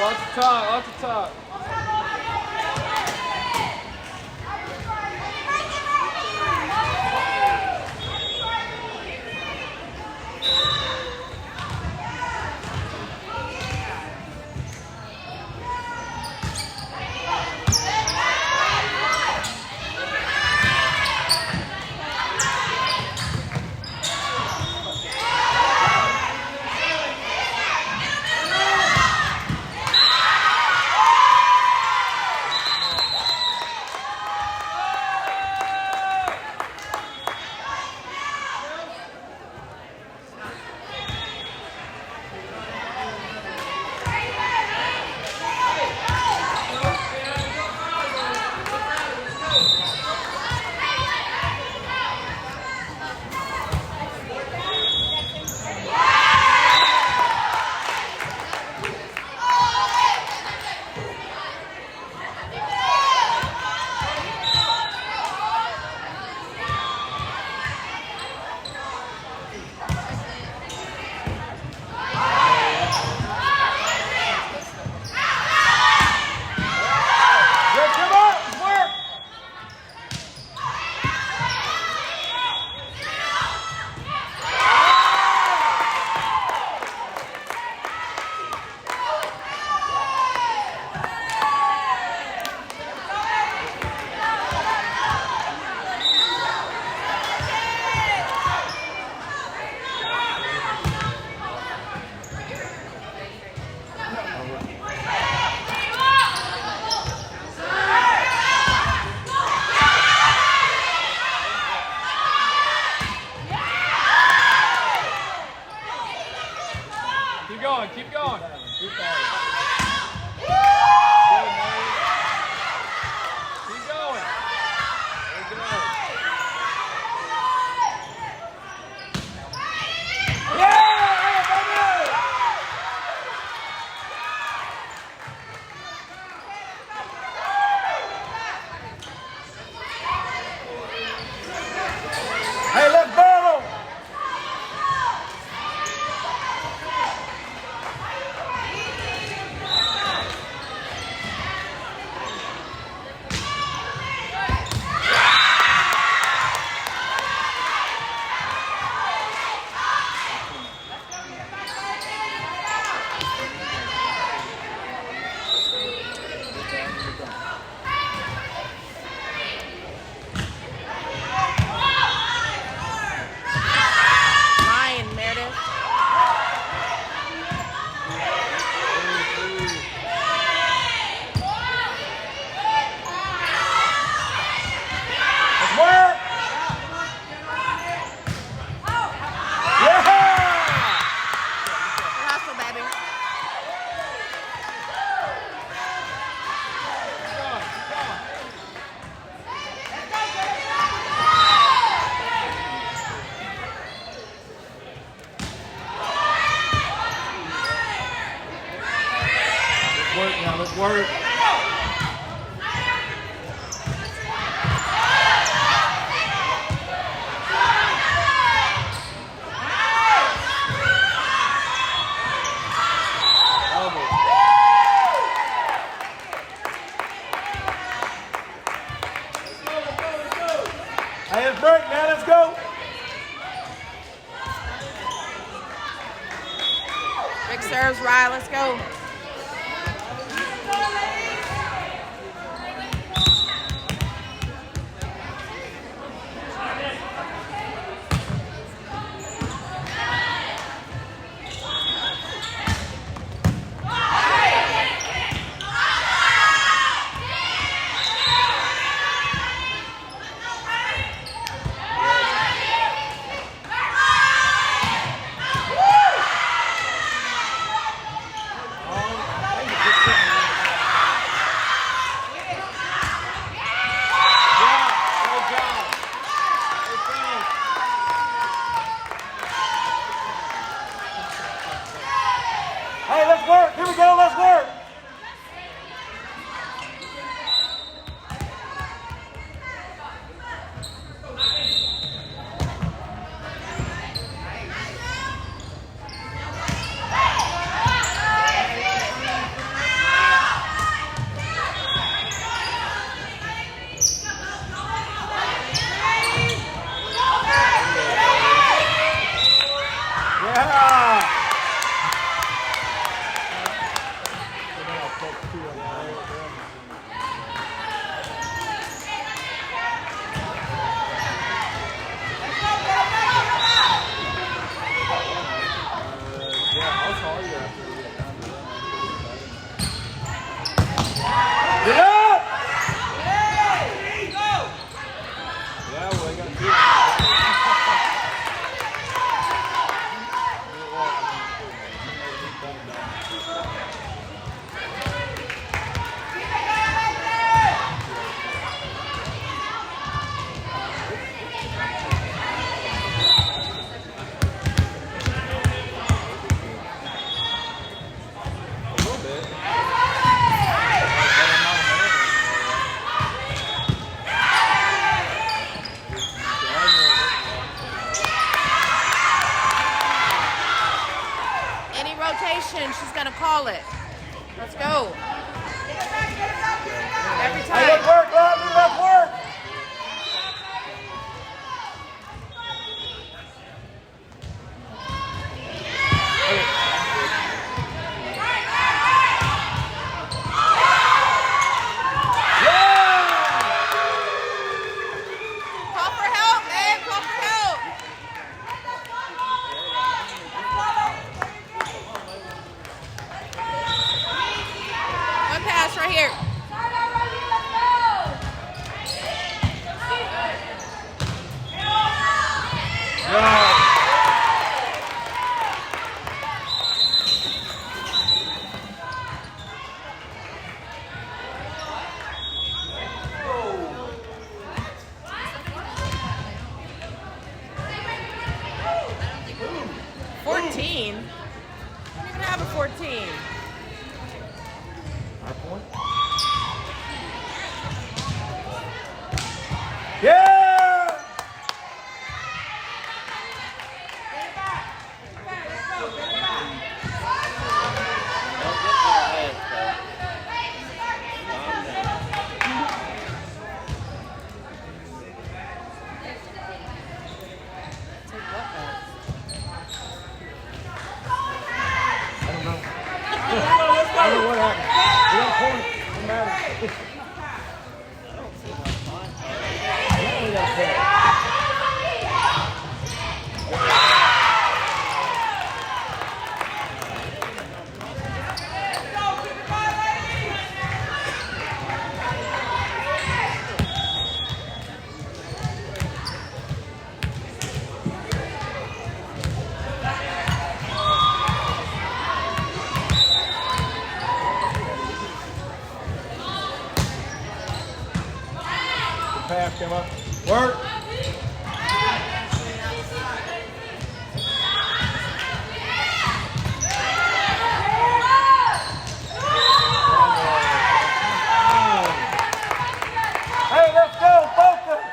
Off the top. Keep going. Keep going. Let's work. Hey, let's break, man. Let's go. Big serves, Ryan. Let's go. she's going to call it. Let's go. Every Hey, time. let's work, Rodney, let's work. Call for help, man. Call for help. One pass right here. $14? You don't even have a 14. Yeah! I don't know what happened. We got a point. Doesn't matter. We got a point. Pass come up. Work. Hey, let's go, focus.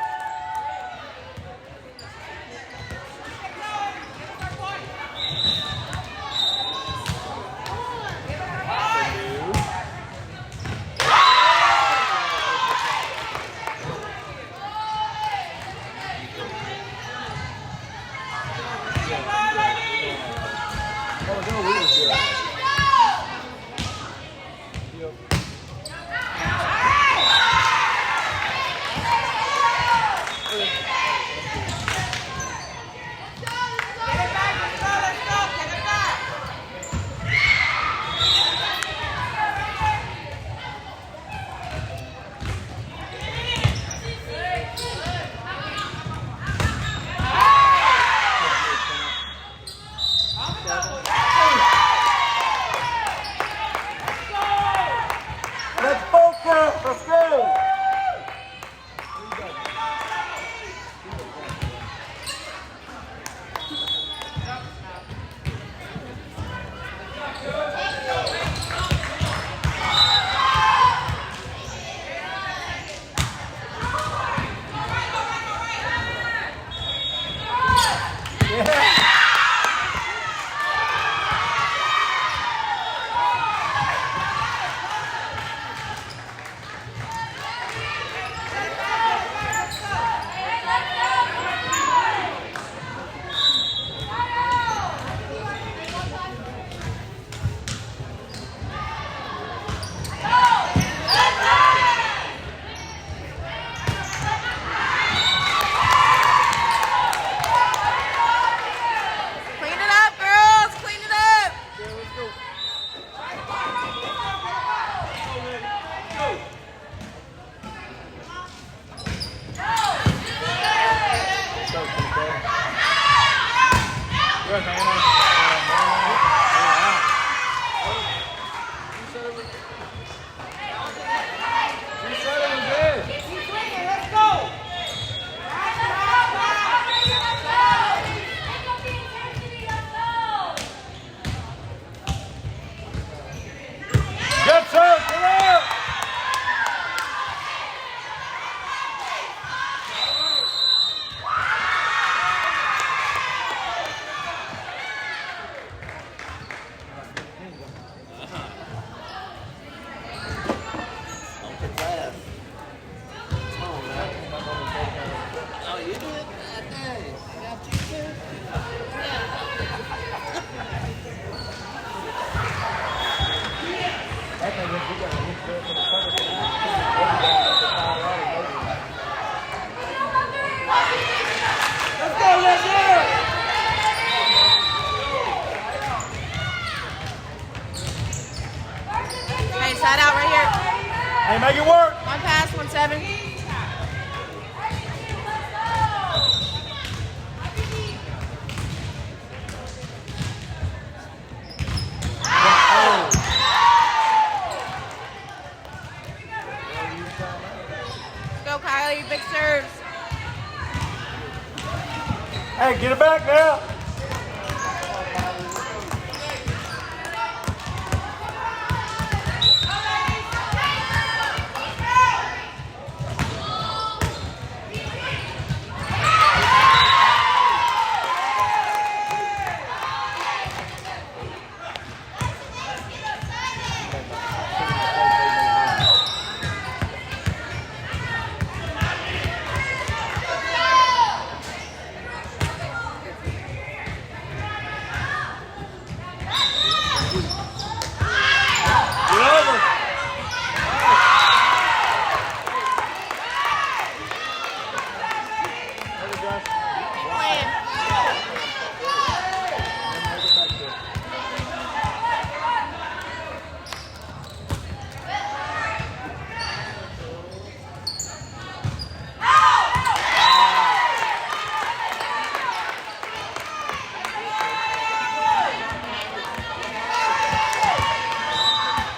Let's go, let's go! Hey, side out right here. Hey, make it work. 1 pass, 1-7. Go, Kylie. Big serves. Hey, get it back now.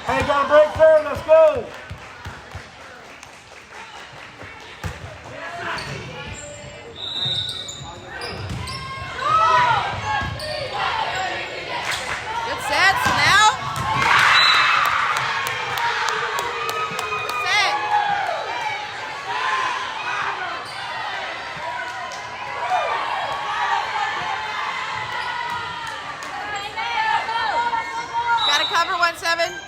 Hey, got a break there. Let's go. Good sets now. Good set. Got to cover 1-7.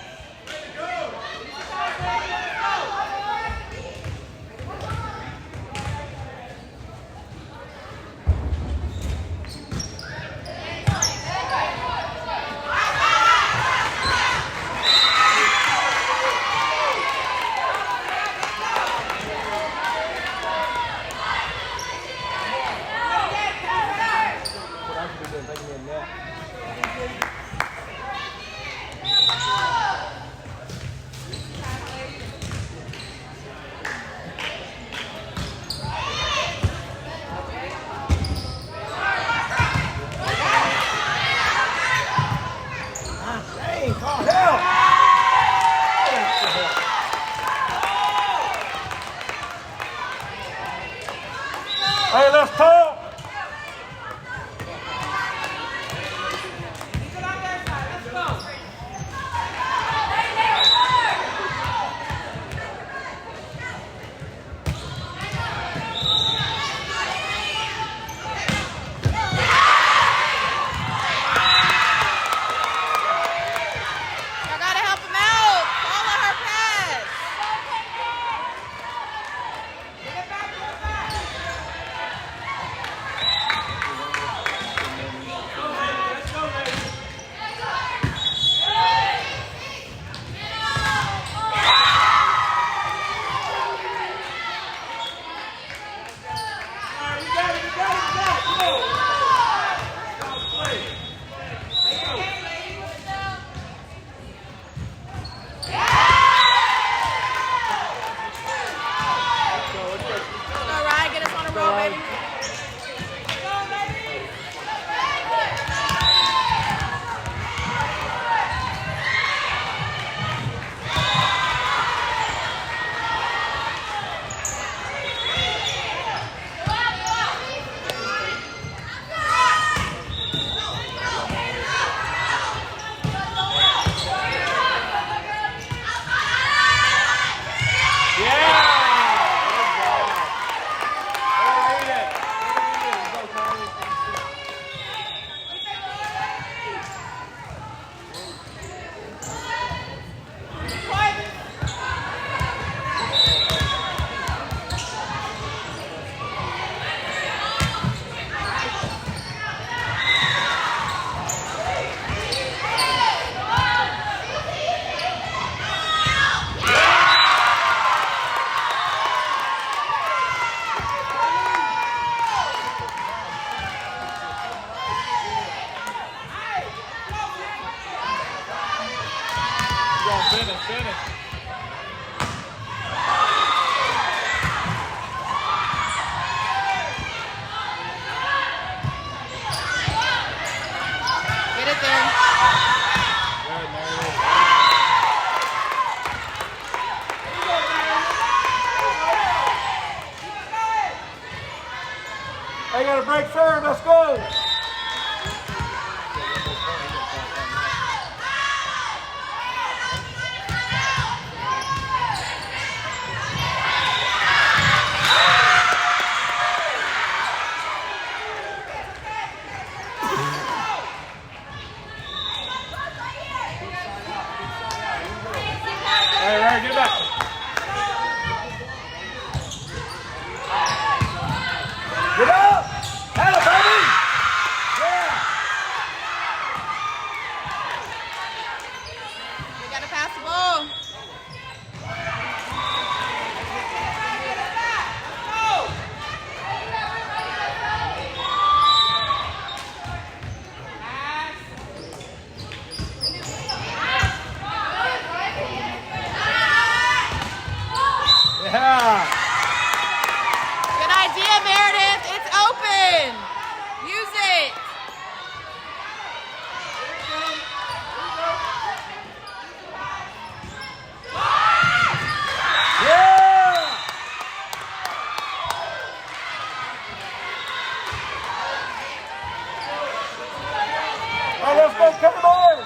Finish. Get it there. Good, Mary. They got a break serve. Let's go. Right, get back. Get up! Hello, baby! Yeah! You gotta pass the ball. Yeah! Good idea, Meredith. It's open. Use it. Yeah! All right, let's go, come on!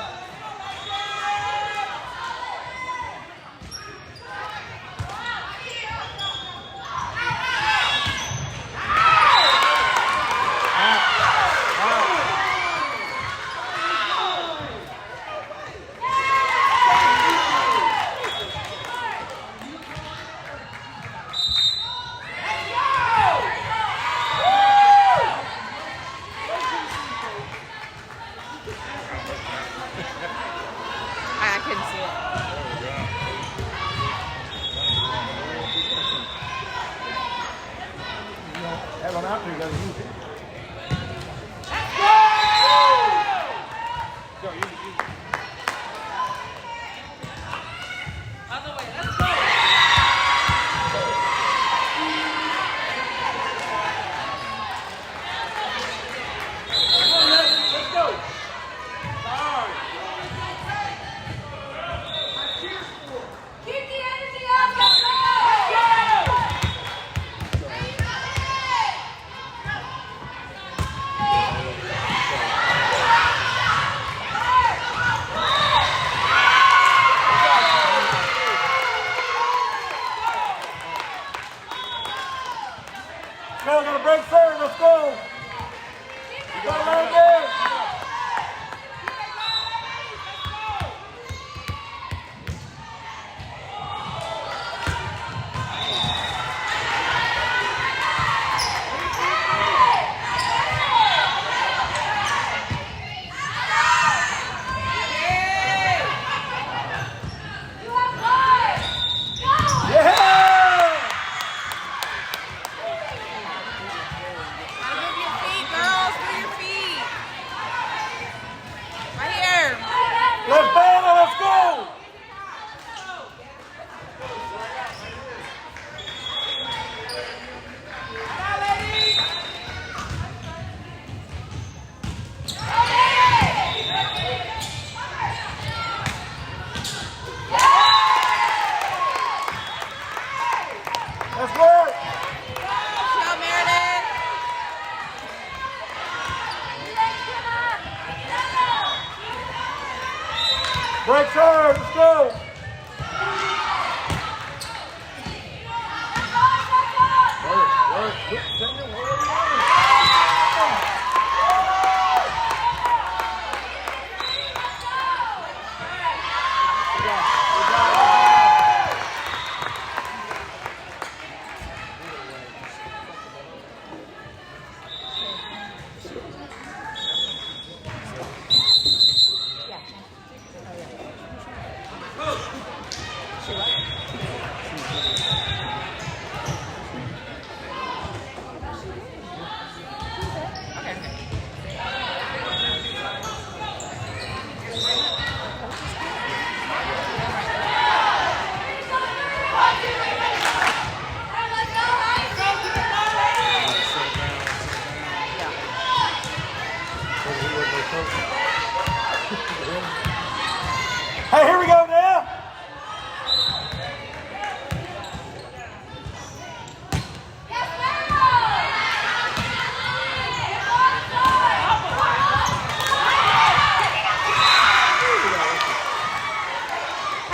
I couldn't see it. Have one out there, you gotta use it. Go, use it. Go, got a break serve, let's go! You got it right there! Let's battle, let's go! Let's work! Go, Meredith. Break serve, let's go! Work, quit sitting there, work.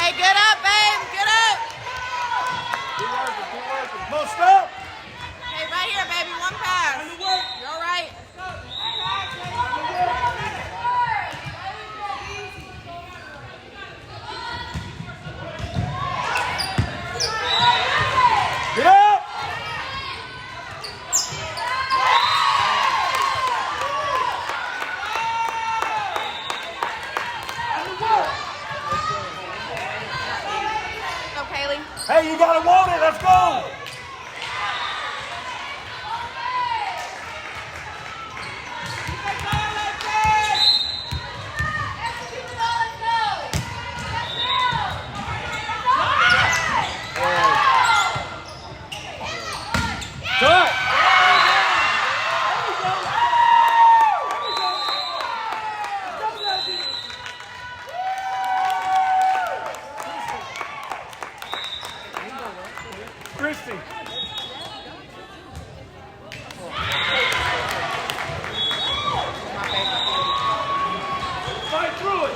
Okay, get up, babe. Get up. Keep working. Come on, stop. Hey, right here, baby. One pass. You're all right. Get up. Go, Kaylee. Hey, you gotta want it. Let's go. Cut. Christy. Fight through it.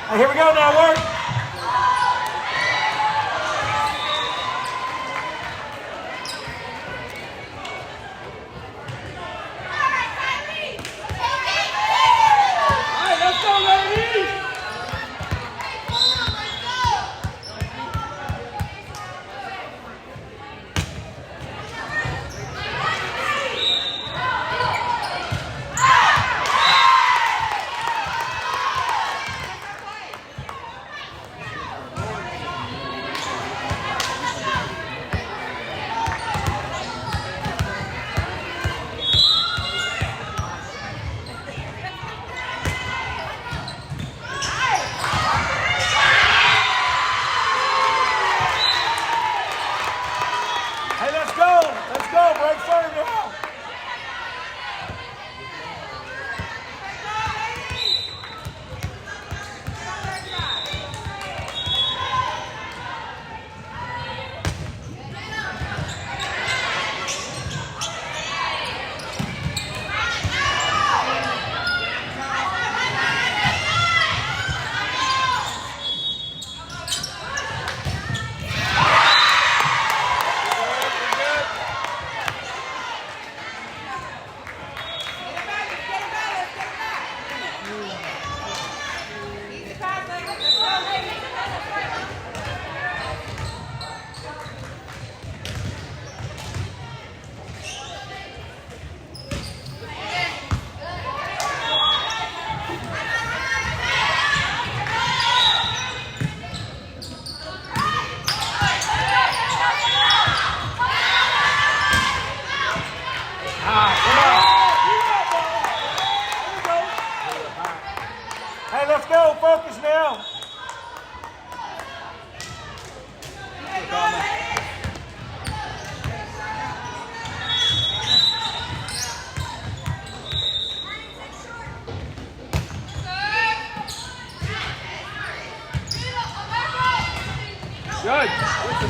Hey, here we go now, work. All right, let's go, ladies.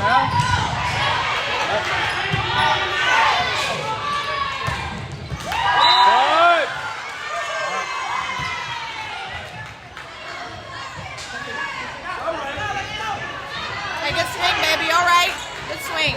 Hey, good swing, baby. All right. Good swing.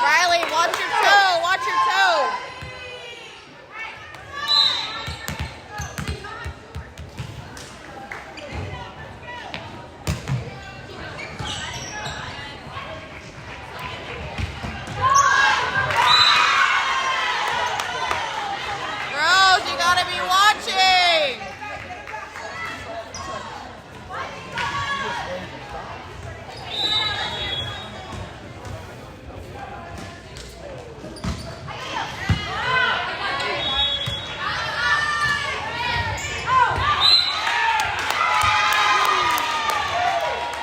Riley, watch your toe. Watch your toe. Rose, you gotta be watching.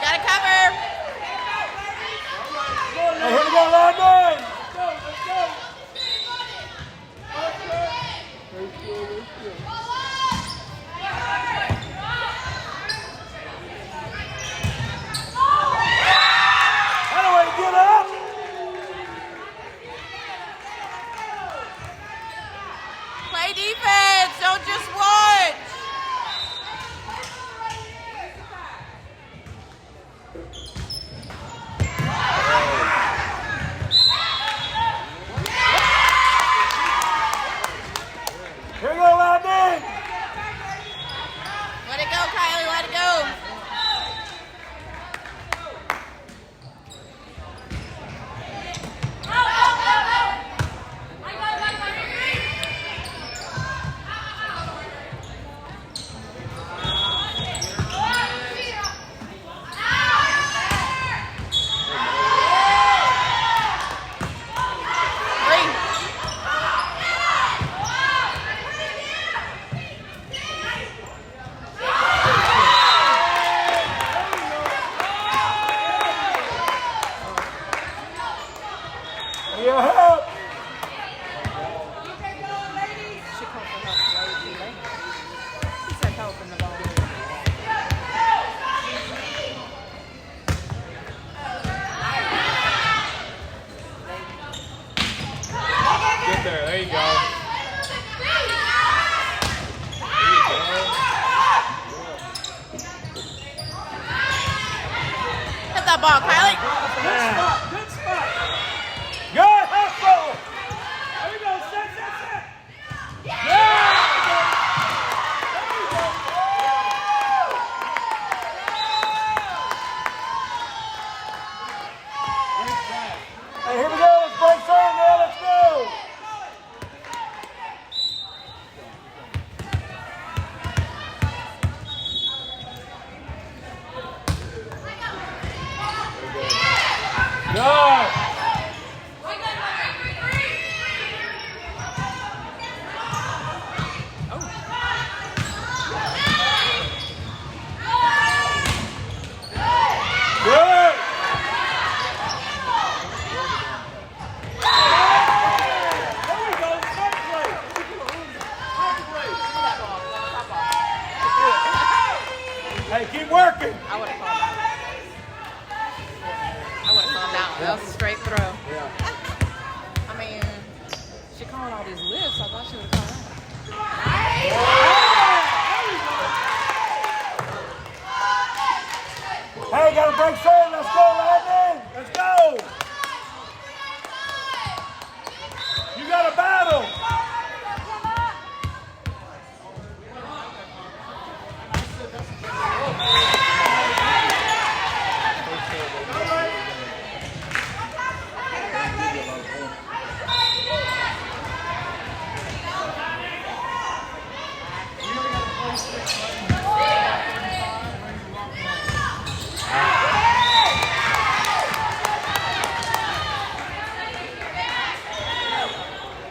Gotta cover. Hey, here we go, London. Anyway, get up. Play defense. Don't just watch. Here we go, London. Let it go, Kylie. Let it go. Your help. Get there. There you go. Hit that ball, Kylie. Good spot. Good hustle. There you go. Set. Hey, here we go. Let's break serve, man. Let's go. Good. Good. Hey, keep working. I would have called that. I would have called that one. That was a straight throw. Yeah. I mean, she called all these lists. I thought she would call that. Hey, got a break serve. Let's go, Landon. Let's go. You got a battle.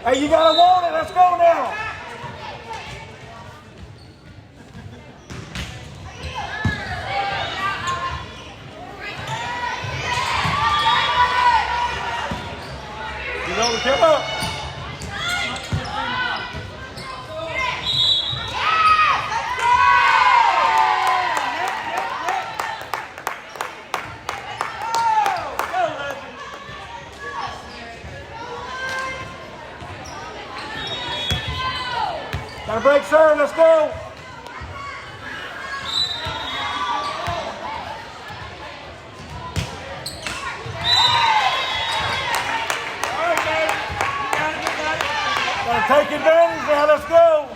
Hey, you gotta want it. Let's go now. You know, come up. Got a break, sir. Let's go. All right, man. You got it. Gotta take advantage now. Let's go.